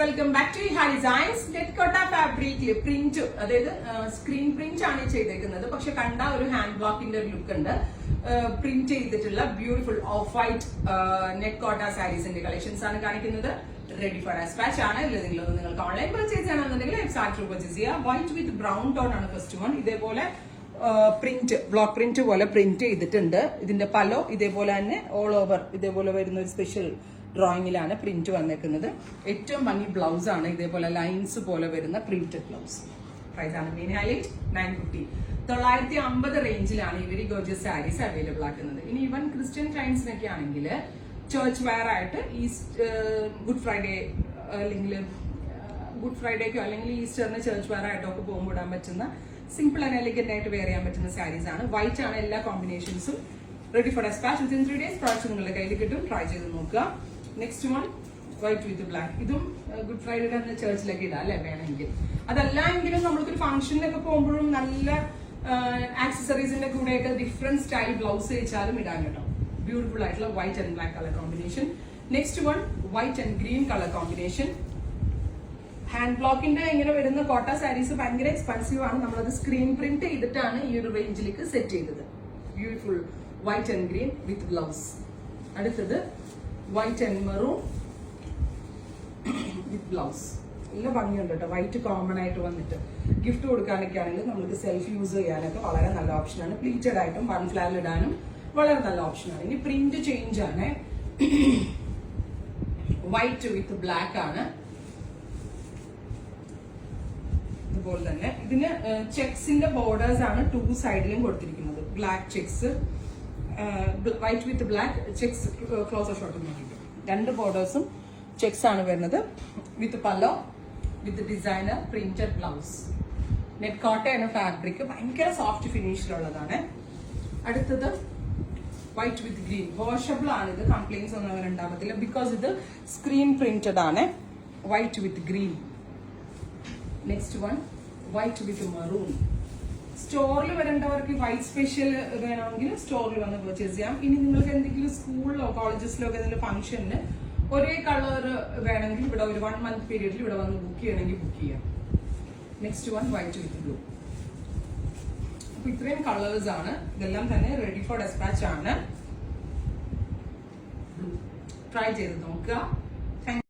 Welcome back to ഹാ designs. ടെറിക്കോട്ട ഫാബ്രിക്കില് print, അതായത് screen print ആണ് ചെയ്തേക്കുന്നത്. പക്ഷെ കണ്ട ഒരു ഹാൻഡ് ബ്ലോക്കിന്റെ ഒരു ലുക്ക് ഉണ്ട്. പ്രിന്റ് ചെയ്തിട്ടുള്ള ബ്യൂട്ടിഫുൾ ഓഫ് വൈറ്റ് നെറ്റ് സാരീസിന്റെ കളക്ഷൻസ് ആണ് കാണിക്കുന്നത്. റെഡി ഫോർ ഡെസ്പാച്ച് ആണ്. നിങ്ങൾക്ക് ഓൺലൈൻ പർച്ചേസ് ചെയ്യണമെന്നുണ്ടെങ്കിൽ പർച്ചേസ് ചെയ്യാം. വൈറ്റ് വിത്ത് ബ്രൗൺ ടോൺ ആണ് ഫസ്റ്റ് വൺ. ഇതേപോലെ പ്രിന്റ്, ബ്ലോക്ക് പ്രിന്റ് പോലെ പ്രിന്റ് ചെയ്തിട്ടുണ്ട്. ഇതിന്റെ പലോ ഇതേപോലെ തന്നെ ഓൾ ഓവർ ഇതേപോലെ വരുന്ന ഒരു സ്പെഷ്യൽ ഡ്രോയിങ്ങിലാണ് പ്രിന്റ് വന്നേക്കുന്നത്. ഏറ്റവും ഭംഗി ബ്ലൗസ് ആണ്, ഇതേപോലെ ലൈൻസ് പോലെ വരുന്ന പ്രിന്റഡ് ബ്ലൗസ്. പ്രൈസ് ആണ് മെയിൻ ഹൈലൈറ്റ് 950. 950 റേഞ്ചിലാണ് ഇവര് ഗോർജിയസ് സാരീസ് അവൈലബിൾ ആക്കുന്നത്. ഇനി ഈവൻ ക്രിസ്ത്യൻ ക്ലയൻസിനൊക്കെ ആണെങ്കിൽ ചർച്ച് വെയർ ആയിട്ട് ഗുഡ് ഫ്രൈഡേ അല്ലെങ്കിൽ ഗുഡ് ഫ്രൈഡേക്കോ അല്ലെങ്കിൽ ഈസ്റ്ററിന് ചർച്ച് വെയർ ആയിട്ടോ ഒക്കെ പോകുമ്പോൾ ഇടാൻ പറ്റുന്ന സിമ്പിൾ ആൻഡ് എലിഗന്റ് ആയിട്ട് വെയർ ചെയ്യാൻ പറ്റുന്ന സാരീസ് ആണ്. വൈറ്റ് ആണ് എല്ലാ കോമ്പിനേഷൻസും. Ready for dispatch within 3 days. Product നിങ്ങളുടെ കയ്യിൽ കിട്ടും. ട്രൈ ചെയ്ത് നോക്കുക. Next one white with black. ഇതും ഗുഡ് ഫ്രൈഡേ അന്ന് ചർച്ചിലൊക്കെ ഇടാം അല്ലെ വേണമെങ്കിൽ. അതല്ല എങ്കിലും നമ്മൾക്കൊരു ഫംഗ്ഷനിലൊക്കെ പോകുമ്പോഴും നല്ല ആക്സസറീസിന്റെ കൂടെയൊക്കെ ഡിഫറെന്റ് സ്റ്റൈൽ ബ്ലൗസ് വെച്ചാലും ഇടാൻ കേട്ടോ. ബ്യൂട്ടിഫുൾ ആയിട്ടുള്ള white and black colour combination. Next one white and green colour combination. Hand ബ്ലോക്കിന്റെ ഇങ്ങനെ വരുന്ന കോട്ട സാരീസ് ഭയങ്കര എക്സ്പെൻസീവ് ആണ്. നമ്മളത് സ്ക്രീൻ പ്രിന്റ് ചെയ്തിട്ടാണ് ഈ ഒരു റേഞ്ചിലേക്ക് സെറ്റ് ചെയ്തത്. Beautiful white and green with blouse. അടുത്തത് white and maroon with blouse. നല്ല ഭംഗിയുണ്ട് കേട്ടോ. വൈറ്റ് കോമൺ ആയിട്ട് വന്നിട്ട് ഗിഫ്റ്റ് കൊടുക്കാനൊക്കെ ആണെങ്കിൽ നമുക്ക് സെൽഫ് യൂസ് ചെയ്യാനൊക്കെ വളരെ നല്ല ഓപ്ഷനാണ്. പ്ലീറ്റഡ് ആയിട്ടും വൺ ഫ്ലാൽ ഇടാനും വളരെ നല്ല ഓപ്ഷനാണ്. ഇനി പ്രിന്റ് ചേഞ്ച് ആണ്. വൈറ്റ് വിത്ത് ബ്ലാക്ക് ആണ്. ഇതുപോലെ തന്നെ ഇതിന് ചെക്സിന്റെ ബോർഡേഴ്സ് ആണ് 2 സൈഡിലും കൊടുത്തിരിക്കുന്നത്. Black checks, white with black checks closer shot നോക്കിയിട്ട് 2 ബോർഡേഴ്സും ചെക്സ് ആണ് വരുന്നത്. With pallu with designer printed blouse. Net കോട്ടയാണ് ഫാബ്രിക്. ഭയങ്കര സോഫ്റ്റ് ഫിനിഷിലുള്ളതാണ്. അടുത്തത് വൈറ്റ് വിത്ത് ഗ്രീൻ. വാഷബിൾ ആണ് ഇത്. കംപ്ലൈൻസ് ഒന്നും അങ്ങനെ ഉണ്ടാകത്തില്ല ബിക്കോസ് ഇത് സ്ക്രീൻ പ്രിന്റഡ് ആണ്. വൈറ്റ് വിത്ത് ഗ്രീൻ. നെക്സ്റ്റ് വൺ വൈറ്റ് വിത്ത് മെറൂൺ. സ്റ്റോറിൽ വരേണ്ടവർക്ക് വൈറ്റ് സ്പെഷ്യൽ വേണമെങ്കിൽ സ്റ്റോറിൽ വന്ന് പർച്ചേസ് ചെയ്യാം. ഇനി നിങ്ങൾക്ക് എന്തെങ്കിലും സ്കൂളിലോ കോളേജസിലോ ഒക്കെ എന്തെങ്കിലും ഫംഗ്ഷന് ഒരേ കളർ വേണമെങ്കിൽ ഇവിടെ ഒരു 1 month പീരീഡിൽ ഇവിടെ വന്ന് ബുക്ക് ചെയ്യണമെങ്കിൽ ബുക്ക് ചെയ്യാം. നെക്സ്റ്റ് വൺ വൈറ്റ് വിത്ത് ബ്ലൂ. അപ്പൊ ഇത്രയും കളേഴ്സ് ആണ്. ഇതെല്ലാം തന്നെ റെഡി ഫോർ ഡെസ്പാച്ച് ആണ്. ട്രൈ ചെയ്ത് നോക്കുക.